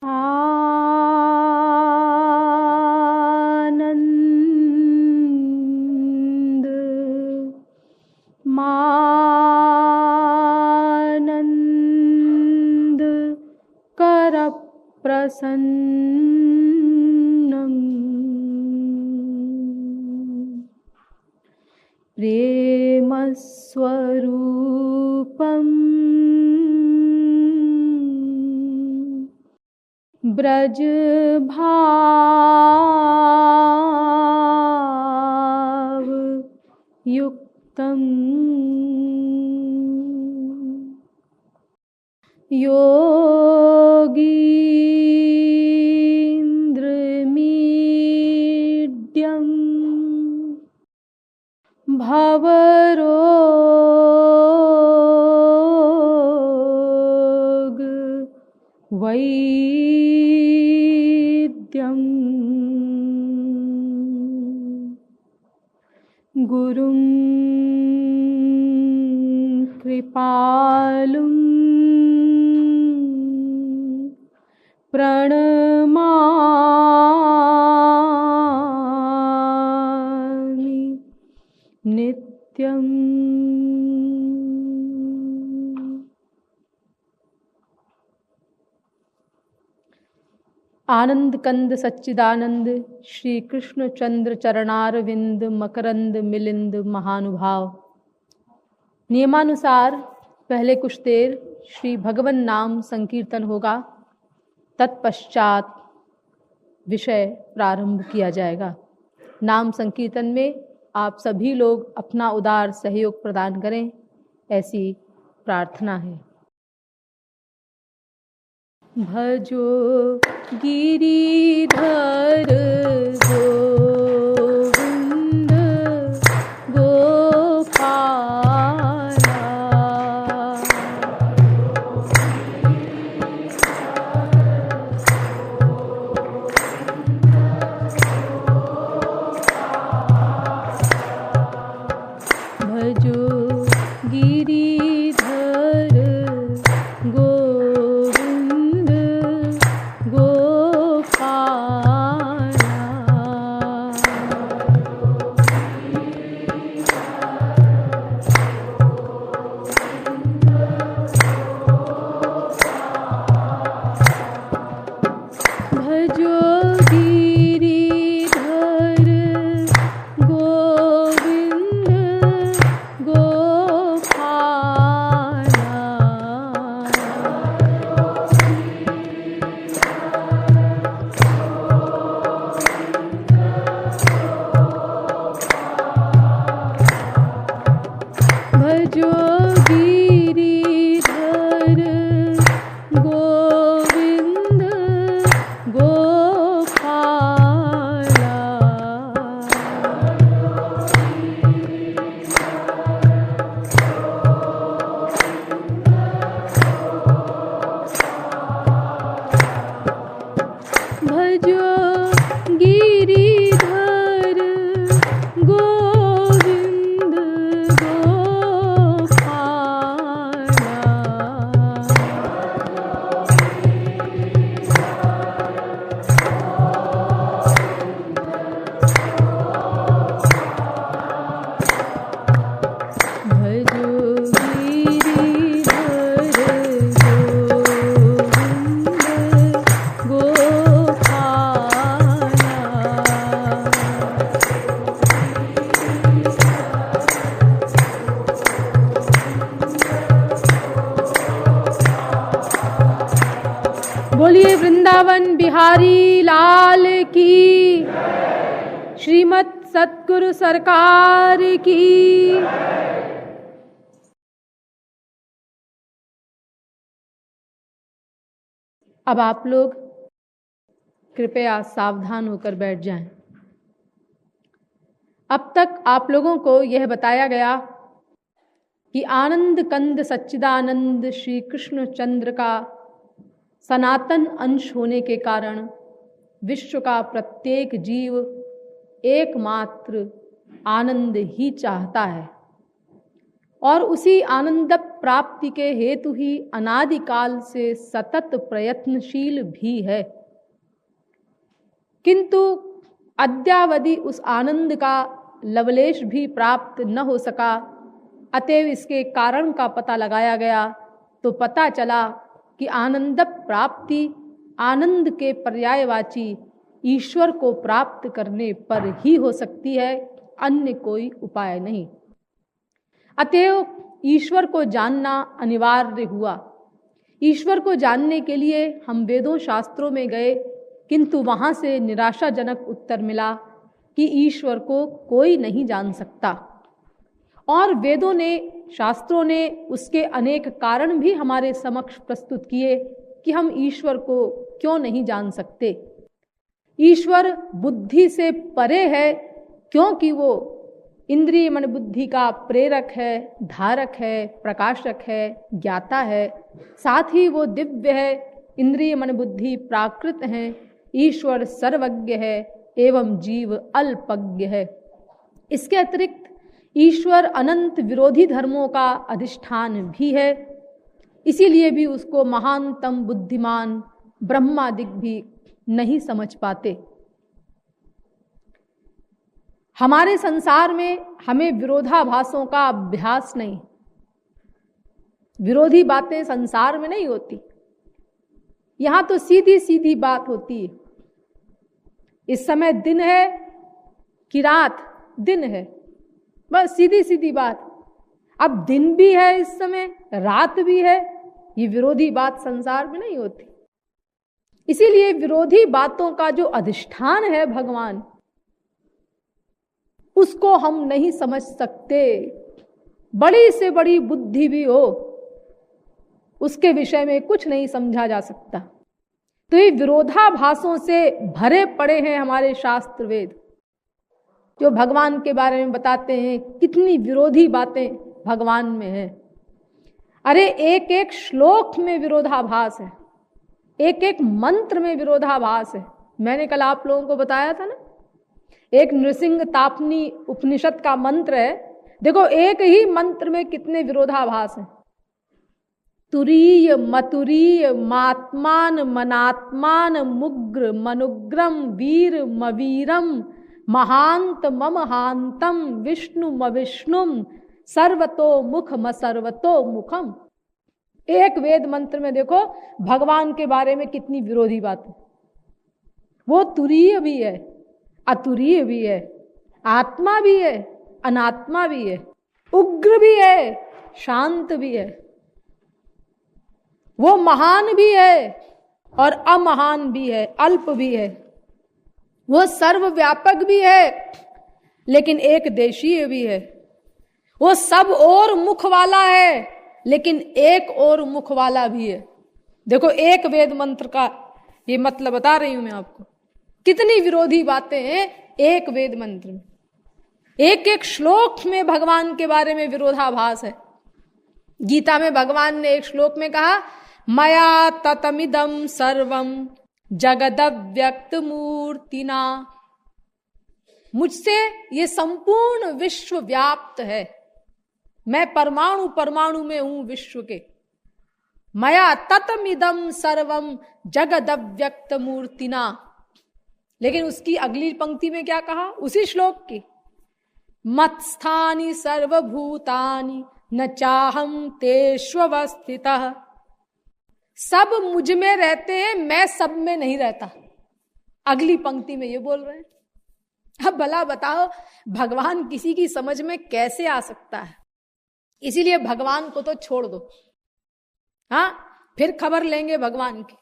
आनंद मानंद कर प्रसन्नम प्रेम स्वरूपम ब्रज भाव युक्तम योगीन्द्र मीड्यम भवरोग वैद्यम गुरुं कृपालुं प्रणमामि नित्यम्। आनंद कंद सच्चिदानंद श्री कृष्ण चंद्र चरणारविंद मकरंद मिलिंद महानुभाव। नियमानुसार पहले कुछ देर श्री भगवन नाम संकीर्तन होगा, तत्पश्चात विषय प्रारंभ किया जाएगा। नाम संकीर्तन में आप सभी लोग अपना उदार सहयोग प्रदान करें, ऐसी प्रार्थना है। भजो गिरिधर गोविंद गोपाला, भजो गिरिधर गोविंद गोपाला, भजो गिरिधर गोविंद गोपाला, भजो गिरिधर गोविंद गोपाला, भजो गिरिधर गोविंद गोपाला, भजो गिरिधर गोपाला। बोलिए वृंदावन बिहारी लाल की, श्रीमद् सतगुरु सरकार की। अब आप लोग कृपया सावधान होकर बैठ जाएं। अब तक आप लोगों को यह बताया गया कि आनंद कंद सच्चिदानंद श्री कृष्ण चंद्र का सनातन अंश होने के कारण विश्व का प्रत्येक जीव एकमात्र आनंद ही चाहता है और उसी आनंद प्राप्ति के हेतु ही अनादिकाल से सतत प्रयत्नशील भी है, किंतु अद्यावधि उस आनंद का लवलेश भी प्राप्त न हो सका। अतएव इसके कारण का पता लगाया गया तो पता चला कि आनंद प्राप्ति आनंद के पर्यायवाची ईश्वर को प्राप्त करने पर ही हो सकती है, अन्य कोई उपाय नहीं। अतएव ईश्वर को जानना अनिवार्य हुआ। ईश्वर को जानने के लिए हम वेदों शास्त्रों में गए, किंतु वहाँ से निराशाजनक उत्तर मिला कि ईश्वर को कोई नहीं जान सकता। और वेदों ने, शास्त्रों ने उसके अनेक कारण भी हमारे समक्ष प्रस्तुत किए कि हम ईश्वर को क्यों नहीं जान सकते। ईश्वर बुद्धि से परे है, क्योंकि वो इंद्रिय मन बुद्धि का प्रेरक है, धारक है, प्रकाशक है, ज्ञाता है। साथ ही वो दिव्य है, इंद्रिय मन बुद्धि प्राकृत है। ईश्वर सर्वज्ञ है एवं जीव अल्पज्ञ है। इसके अतिरिक्त ईश्वर अनंत विरोधी धर्मों का अधिष्ठान भी है, इसीलिए भी उसको महानतम बुद्धिमान ब्रह्मादिक भी नहीं समझ पाते। हमारे संसार में हमें विरोधाभासों का अभ्यास नहीं, विरोधी बातें संसार में नहीं होती। यहां तो सीधी सीधी बात होती है। इस समय दिन है कि रात, दिन है, बस सीधी सीधी बात। अब दिन भी है इस समय, रात भी है, ये विरोधी बात संसार में नहीं होती। इसीलिए विरोधी बातों का जो अधिष्ठान है भगवान, उसको हम नहीं समझ सकते। बड़ी से बड़ी बुद्धि भी हो, उसके विषय में कुछ नहीं समझा जा सकता। तो ये विरोधाभासों से भरे पड़े हैं हमारे शास्त्र वेद, जो भगवान के बारे में बताते हैं। कितनी विरोधी बातें भगवान में है। अरे एक एक श्लोक में विरोधाभास है, एक एक मंत्र में विरोधाभास है। मैंने कल आप लोगों को बताया था ना, एक नृसिंह तापनी उपनिषद का मंत्र है। देखो एक ही मंत्र में कितने विरोधाभास हैं। तुरीय मतुरीय मात्मान मनात्मान मुग्र मनुग्रम वीर मवीरम महांत ममहांतम विष्णु मविष्णुम सर्वतो मुख सर्वतो मुखम। एक वेद मंत्र में देखो भगवान के बारे में कितनी विरोधी बातें। वो तुरीय भी है, अतुरीय भी है, आत्मा भी है, अनात्मा भी है, उग्र भी है, शांत भी है। वो महान भी है और अमहान भी है, अल्प भी है। वो सर्वव्यापक भी है लेकिन एक देशीय भी है। वो सब और मुख वाला है लेकिन एक और मुख वाला भी है। देखो एक वेद मंत्र का ये मतलब बता रही हूं मैं आपको, कितनी विरोधी बातें हैं एक वेद मंत्र में। एक एक श्लोक में भगवान के बारे में विरोधाभास है। गीता में भगवान ने एक श्लोक में कहा, मया ततमिदं सर्वं जगदव्यक्त मूर्तिना। मुझसे ये संपूर्ण विश्व व्याप्त है। मैं परमाणु परमाणु में हूं विश्व के। मया ततमिदं सर्वं जगदव्यक्त मूर्तिना। लेकिन उसकी अगली पंक्ति में क्या कहा उसी श्लोक की, मत्स्थानि सर्वभूतानि न चाहम तेष्वस्थितः। सब मुझ में रहते हैं, मैं सब में नहीं रहता। अगली पंक्ति में ये बोल रहे हैं। अब भला बताओ भगवान किसी की समझ में कैसे आ सकता है। इसीलिए भगवान को तो छोड़ दो, हाँ फिर खबर लेंगे भगवान की।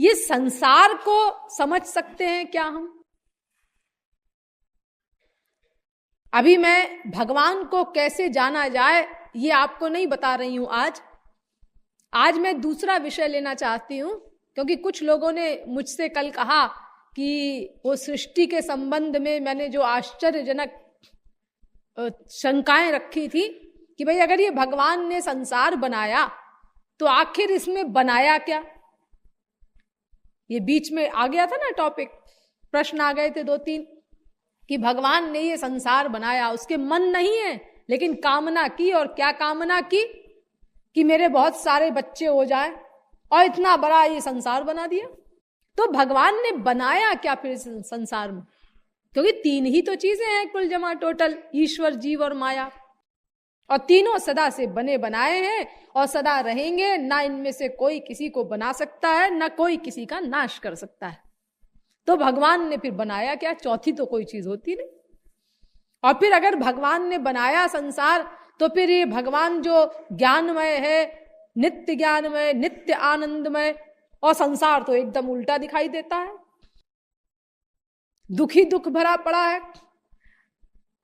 ये संसार को समझ सकते हैं क्या हम? अभी मैं भगवान को कैसे जाना जाए ये आपको नहीं बता रही हूं। आज मैं दूसरा विषय लेना चाहती हूं, क्योंकि कुछ लोगों ने मुझसे कल कहा कि वो सृष्टि के संबंध में मैंने जो आश्चर्यजनक शंकाएं रखी थी कि भाई अगर ये भगवान ने संसार बनाया तो आखिर इसमें बनाया क्या। ये बीच में आ गया था ना टॉपिक, प्रश्न आ गए थे 2-3 कि भगवान ने ये संसार बनाया, उसके मन नहीं है, लेकिन कामना की, और क्या कामना की कि मेरे बहुत सारे बच्चे हो जाएं, और इतना बड़ा ये संसार बना दिया। तो भगवान ने बनाया क्या फिर इस संसार में? क्योंकि तीन ही तो चीजें हैं कुल जमा टोटल, ईश्वर, जीव और माया, और तीनों सदा से बने बनाए हैं और सदा रहेंगे। ना इनमें से कोई किसी को बना सकता है, ना कोई किसी का नाश कर सकता है। तो भगवान ने फिर बनाया क्या? चौथी तो कोई चीज होती नहीं। और फिर अगर भगवान ने बनाया संसार, तो फिर ये भगवान जो ज्ञानमय है, नित्य ज्ञानमय, नित्य आनंदमय, और संसार तो एकदम उल्टा दिखाई देता है, दुखी दुख भरा पड़ा है,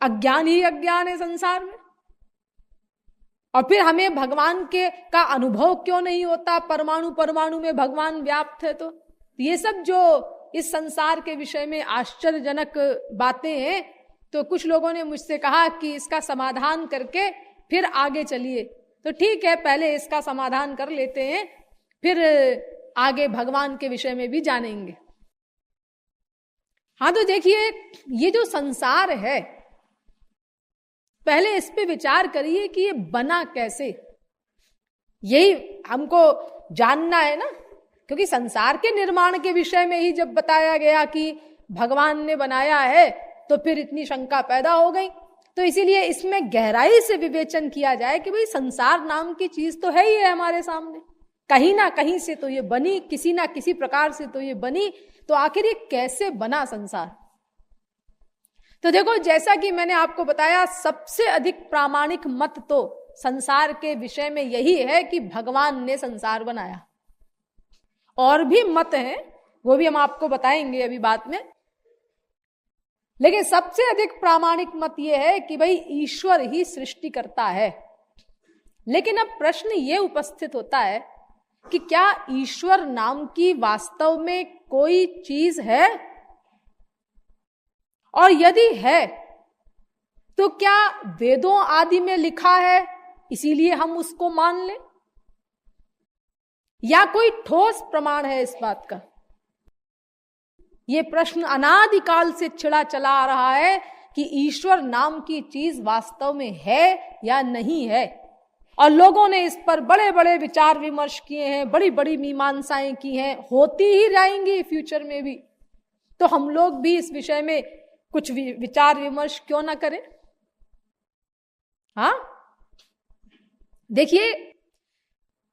अज्ञान ही अज्ञान है संसार में। और फिर हमें भगवान के का अनुभव क्यों नहीं होता? परमाणु परमाणु में भगवान व्याप्त है। तो ये सब जो इस संसार के विषय में आश्चर्यजनक बातें हैं, तो कुछ लोगों ने मुझसे कहा कि इसका समाधान करके फिर आगे चलिए। तो ठीक है, पहले इसका समाधान कर लेते हैं, फिर आगे भगवान के विषय में भी जानेंगे। हाँ, तो देखिए, ये जो संसार है, पहले इस पे विचार करिए कि ये बना कैसे। यही हमको जानना है ना, क्योंकि संसार के निर्माण के विषय में ही जब बताया गया कि भगवान ने बनाया है, तो फिर इतनी शंका पैदा हो गई। तो इसीलिए इसमें गहराई से विवेचन किया जाए कि भाई संसार नाम की चीज तो है ही है हमारे सामने, कहीं ना कहीं से तो ये बनी, किसी ना किसी प्रकार से तो ये बनी। तो आखिर ये कैसे बना संसार? तो देखो, जैसा कि मैंने आपको बताया, सबसे अधिक प्रामाणिक मत तो संसार के विषय में यही है कि भगवान ने संसार बनाया। और भी मत हैं, वो भी हम आपको बताएंगे अभी बाद में, लेकिन सबसे अधिक प्रामाणिक मत यह है कि भाई ईश्वर ही सृष्टि करता है। लेकिन अब प्रश्न ये उपस्थित होता है कि क्या ईश्वर नाम की वास्तव में कोई चीज है? और यदि है, तो क्या वेदों आदि में लिखा है इसीलिए हम उसको मान लें, या कोई ठोस प्रमाण है इस बात का? यह प्रश्न अनादिकाल से छिड़ा चला आ रहा है कि ईश्वर नाम की चीज वास्तव में है या नहीं है। और लोगों ने इस पर बड़े बड़े विचार विमर्श किए हैं, बड़ी बड़ी मीमांसाएं की हैं, होती ही रहेंगी फ्यूचर में भी। तो हम लोग भी इस विषय में कुछ विचार विमर्श क्यों ना करें? हाँ, देखिए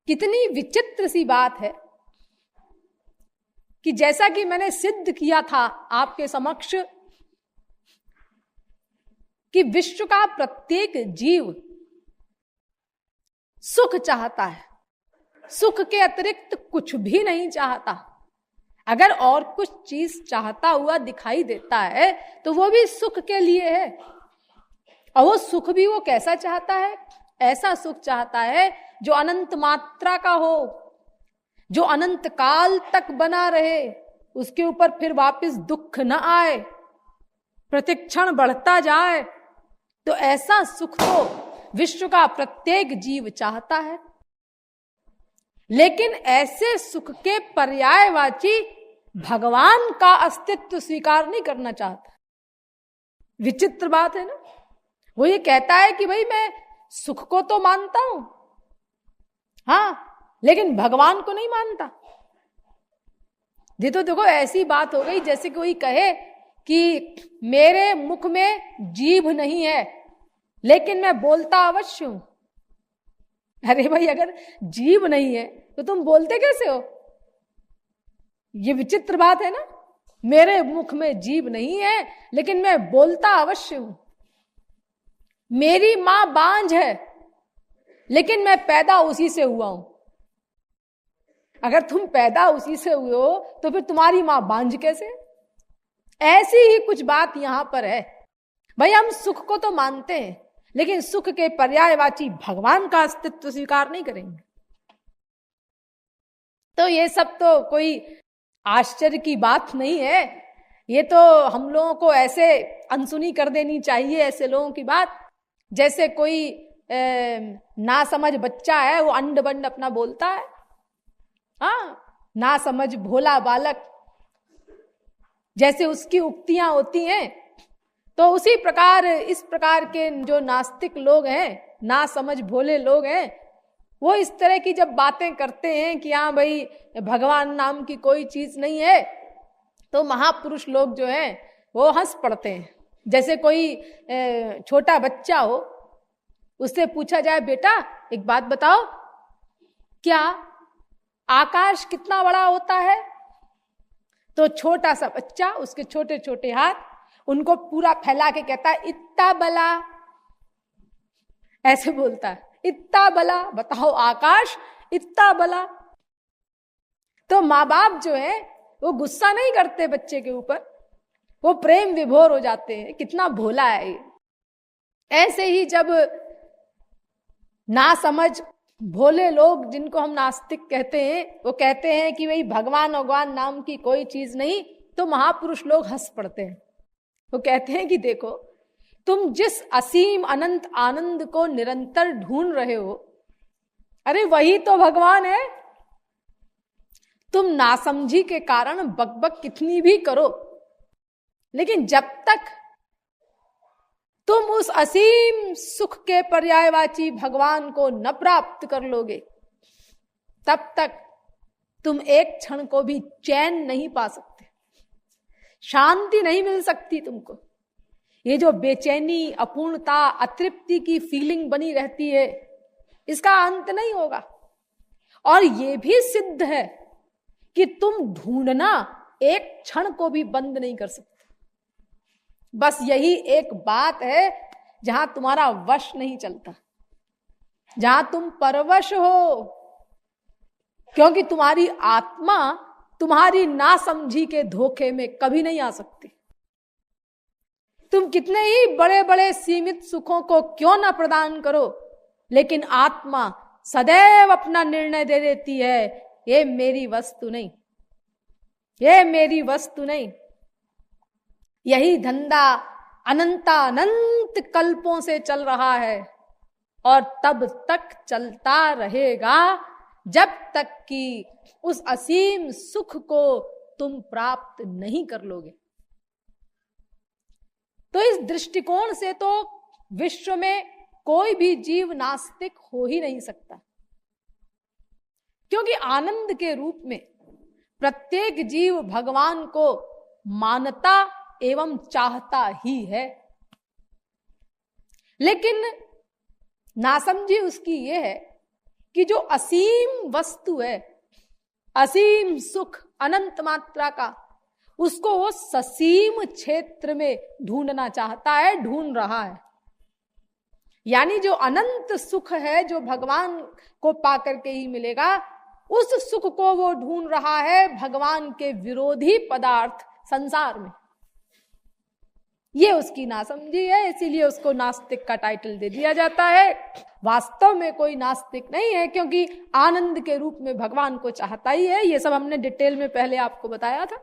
कितनी विचित्र सी बात है कि जैसा कि मैंने सिद्ध किया था आपके समक्ष कि विश्व का प्रत्येक जीव सुख चाहता है, सुख के अतिरिक्त कुछ भी नहीं चाहता। अगर और कुछ चीज चाहता हुआ दिखाई देता है तो वो भी सुख के लिए है। और वो सुख भी वो कैसा चाहता है? ऐसा सुख चाहता है जो अनंत मात्रा का हो, जो अनंत काल तक बना रहे, उसके ऊपर फिर वापस दुख न आए, प्रतिक्षण बढ़ता जाए। तो ऐसा सुख तो विश्व का प्रत्येक जीव चाहता है। लेकिन ऐसे सुख के पर्यायवाची भगवान का अस्तित्व स्वीकार नहीं करना चाहता। विचित्र बात है ना। वो ये कहता है कि भाई मैं सुख को तो मानता हूं, हाँ, लेकिन भगवान को नहीं मानता। ये तो देखो ऐसी बात हो गई जैसे कोई कहे कि मेरे मुख में जीभ नहीं है लेकिन मैं बोलता अवश्य हूं। अरे भाई, अगर जीभ नहीं है तो तुम बोलते कैसे हो? ये विचित्र बात है ना। मेरे मुख में जीभ नहीं है लेकिन मैं बोलता अवश्य हूं। मेरी मां बांझ है लेकिन मैं पैदा उसी से हुआ हूं। अगर तुम पैदा उसी से हुए हो तो फिर तुम्हारी मां बांझ कैसे? ऐसी ही कुछ बात यहां पर है। भाई, हम सुख को तो मानते हैं लेकिन सुख के पर्यायवाची भगवान का अस्तित्व स्वीकार नहीं करेंगे। तो ये सब तो कोई आश्चर्य की बात नहीं है। ये तो हम लोगों को ऐसे अनसुनी कर देनी चाहिए, ऐसे लोगों की बात। जैसे कोई ना समझ बच्चा है, वो अंड बंड अपना बोलता है। हाँ, ना समझ भोला बालक, जैसे उसकी उक्तियां होती हैं तो उसी प्रकार इस प्रकार के जो नास्तिक लोग हैं, ना समझ भोले लोग हैं, वो इस तरह की जब बातें करते हैं कि हाँ भाई भगवान नाम की कोई चीज नहीं है, तो महापुरुष लोग जो हैं वो हंस पड़ते हैं। जैसे कोई छोटा बच्चा हो, उससे पूछा जाए बेटा एक बात बताओ, क्या आकाश कितना बड़ा होता है? तो छोटा सा बच्चा उसके छोटे छोटे हाथ उनको पूरा फैला के कहता है इत्ता बला, ऐसे बोलता है इत्ता बला, बताओ आकाश इत्ता बला। तो माँ बाप जो है वो गुस्सा नहीं करते बच्चे के ऊपर, वो प्रेम विभोर हो जाते हैं, कितना भोला है ये। ऐसे ही जब ना समझ भोले लोग, जिनको हम नास्तिक कहते हैं, वो कहते हैं कि भाई भगवान नाम की कोई चीज नहीं, तो महापुरुष लोग हंस पड़ते हैं। वो कहते हैं कि देखो, तुम जिस असीम अनंत आनंद को निरंतर ढूंढ रहे हो, अरे वही तो भगवान है। तुम नासमझी के कारण बकबक कितनी भी करो, लेकिन जब तक तुम उस असीम सुख के पर्यायवाची भगवान को न प्राप्त कर लोगे, तब तक तुम एक क्षण को भी चैन नहीं पा सकते, शांति नहीं मिल सकती तुमको। ये जो बेचैनी, अपूर्णता, अतृप्ति की फीलिंग बनी रहती है, इसका अंत नहीं होगा। और ये भी सिद्ध है कि तुम ढूंढना एक क्षण को भी बंद नहीं कर सकते। बस यही एक बात है जहां तुम्हारा वश नहीं चलता, जहां तुम परवश हो, क्योंकि तुम्हारी आत्मा तुम्हारी नासमझी के धोखे में कभी नहीं आ सकती। तुम कितने ही बड़े बड़े सीमित सुखों को क्यों ना प्रदान करो, लेकिन आत्मा सदैव अपना निर्णय दे देती है, ये मेरी वस्तु नहीं, ये मेरी वस्तु नहीं। यही धंधा अनंत कल्पों से चल रहा है और तब तक चलता रहेगा जब तक कि उस असीम सुख को तुम प्राप्त नहीं कर लोगे। तो इस दृष्टिकोण से तो विश्व में कोई भी जीव नास्तिक हो ही नहीं सकता, क्योंकि आनंद के रूप में प्रत्येक जीव भगवान को मानता एवं चाहता ही है। लेकिन नासमझी उसकी ये है कि जो असीम वस्तु है, असीम सुख, अनंत मात्रा का, उसको वो ससीम क्षेत्र में ढूंढना चाहता है, ढूंढ रहा है। यानी जो अनंत सुख है, जो भगवान को पाकर के ही मिलेगा, उस सुख को वो ढूंढ रहा है भगवान के विरोधी पदार्थ संसार में। ये उसकी नासमझी है, इसीलिए उसको नास्तिक का टाइटल दे दिया जाता है। वास्तव में कोई नास्तिक नहीं है, क्योंकि आनंद के रूप में भगवान को चाहता ही है। ये सब हमने डिटेल में पहले आपको बताया था।